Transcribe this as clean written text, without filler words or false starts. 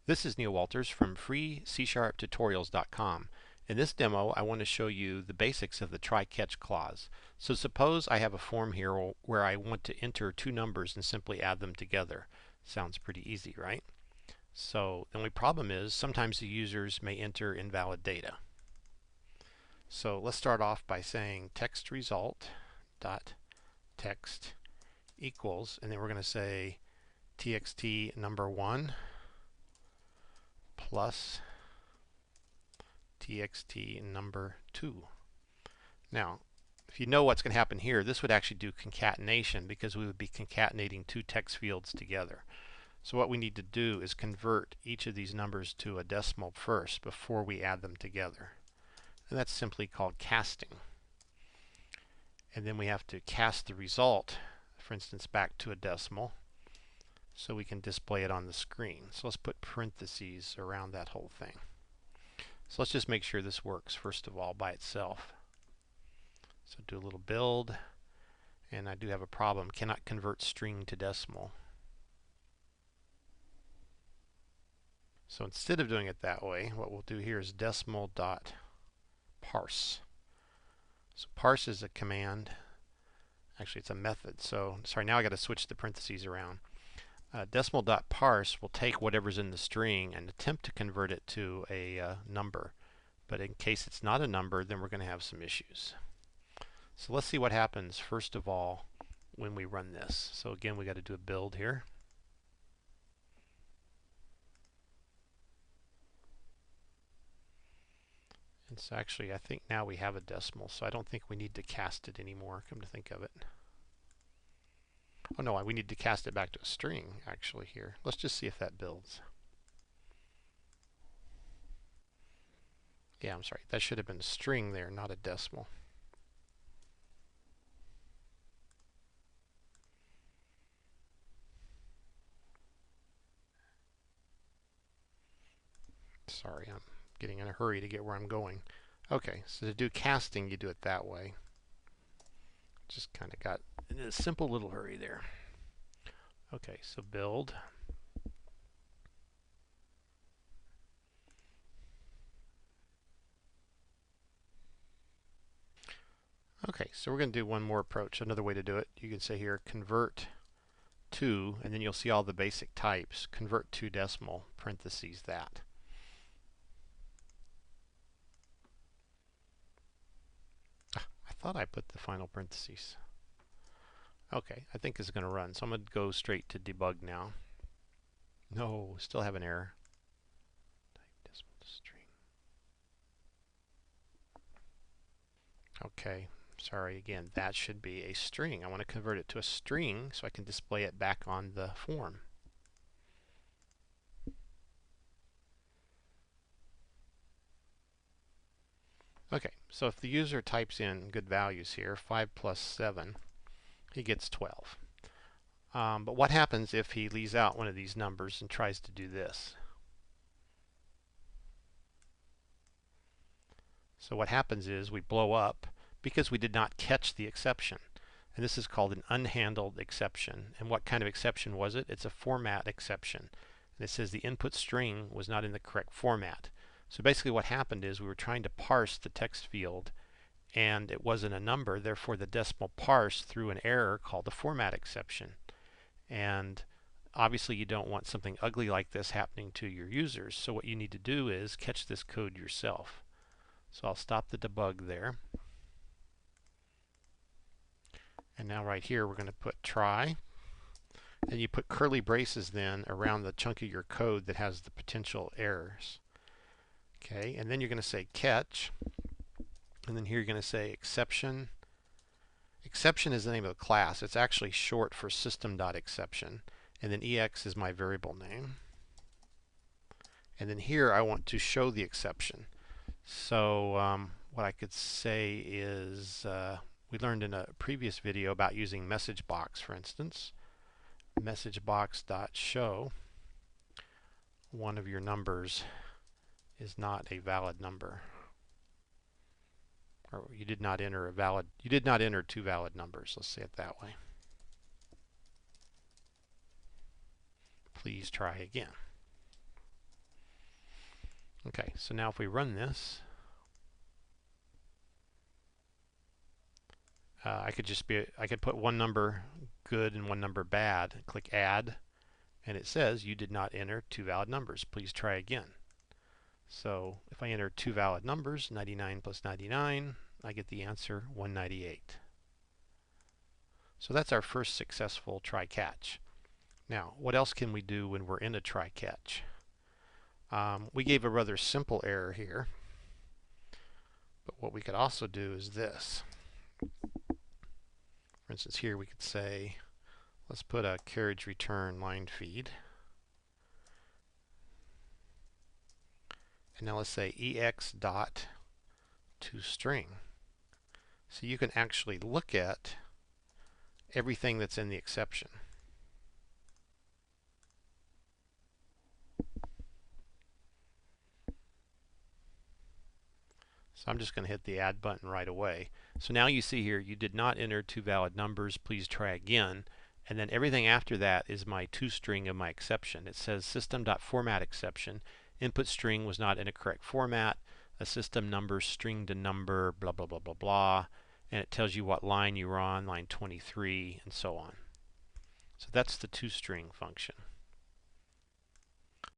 This is Neil Walters from freeCSharpTutorials.com. In this demo, I want to show you the basics of the try-catch clause. So suppose I have a form here where I want to enter two numbers and simply add them together. Sounds pretty easy, right? So the only problem is sometimes the users may enter invalid data. So let's start off by saying text result dot text equals, and then we're going to say txt number 1 plus txt number 2. Now, if you know what's going to happen here, this would actually do concatenation because we would be concatenating two text fields together. So what we need to do is convert each of these numbers to a decimal first before we add them together. And that's simply called casting. And then we have to cast the result, for instance, back to a decimal so we can display it on the screen. So let's put parentheses around that whole thing. So let's just make sure this works first of all by itself. So do a little build, and I do have a problem. Cannot convert string to decimal. So instead of doing it that way, what we'll do here is decimal dot parse. So parse is a command. Actually, it's a method. So sorry, now I got to switch the parentheses around. Decimal dot parse will take whatever's in the string and attempt to convert it to a number. But in case it's not a number, then we're going to have some issues. So let's see what happens first of all when we run this. So again, we got to do a build here. And so actually, I think now we have a decimal, so I don't think we need to cast it anymore, come to think of it. Oh no, we need to cast it back to a string actually here. Let's just see if that builds. Yeah, I'm sorry. That should have been a string there, not a decimal. Sorry, I'm getting in a hurry to get where I'm going. Okay, so to do casting, you do it that way. Just kind of got in a simple little hurry there. Okay, so build. Okay, so we're going to do one more approach. Another way to do it, you can say here convert to, and then you'll see all the basic types. Convert to decimal, parentheses that. I thought I put the final parentheses. Okay, I think it's going to run. So I'm going to go straight to debug now. No, still have an error. Type decimal to string. Okay, sorry again. That should be a string. I want to convert it to a string so I can display it back on the form. Okay, so if the user types in good values here, 5 plus 7, he gets 12. But what happens if he leaves out one of these numbers and tries to do this? So what happens is we blow up because we did not catch the exception. And this is called an unhandled exception. And what kind of exception was it? It's a format exception. And it says the input string was not in the correct format. So basically what happened is we were trying to parse the text field and it wasn't a number, therefore the decimal parse threw an error called a format exception. And obviously you don't want something ugly like this happening to your users, so what you need to do is catch this code yourself. So I'll stop the debug there. And now right here we're going to put try. And you put curly braces then around the chunk of your code that has the potential errors. Okay, and then you're going to say catch. And then here you're going to say exception. Exception is the name of the class. It's actually short for system.exception. And then ex is my variable name. And then here I want to show the exception. So what I could say is we learned in a previous video about using message box, for instance. Message box.show one of your numbers is not a valid number. Or you did not enter two valid numbers. Let's say it that way. Please try again. Okay, so now if we run this, I could put one number good and one number bad. Click Add, and it says you did not enter two valid numbers. Please try again. So if I enter two valid numbers, 99 plus 99, I get the answer 198. So that's our first successful try-catch. Now, what else can we do when we're in a try-catch? We gave a rather simple error here, but what we could also do is this. For instance, here we could say, let's put a carriage return line feed. And now let's say ex dot toString. So you can actually look at everything that's in the exception. So I'm just going to hit the add button right away. So now you see here, you did not enter two valid numbers. Please try again. And then everything after that is my toString of my exception. It says system.format exception. Input string was not in a correct format. A system number, string to number, blah, blah, blah, blah, blah. And it tells you what line you were on, line 23, and so on. So that's the toString function.